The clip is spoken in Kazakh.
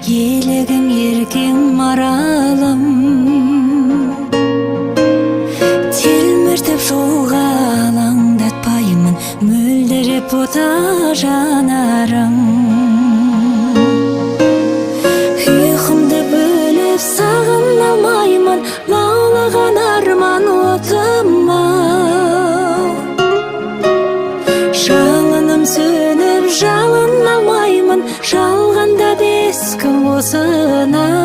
елегім еркем маралым, телміртіп жолға алаңдатпаймын, мөлдіреп ота жанарың. Ұйқымды бөліп сағын алмаймын, лаулаған арман отыма. Жалыным сөніп жалын алмаймын, жалғанда дескі осына.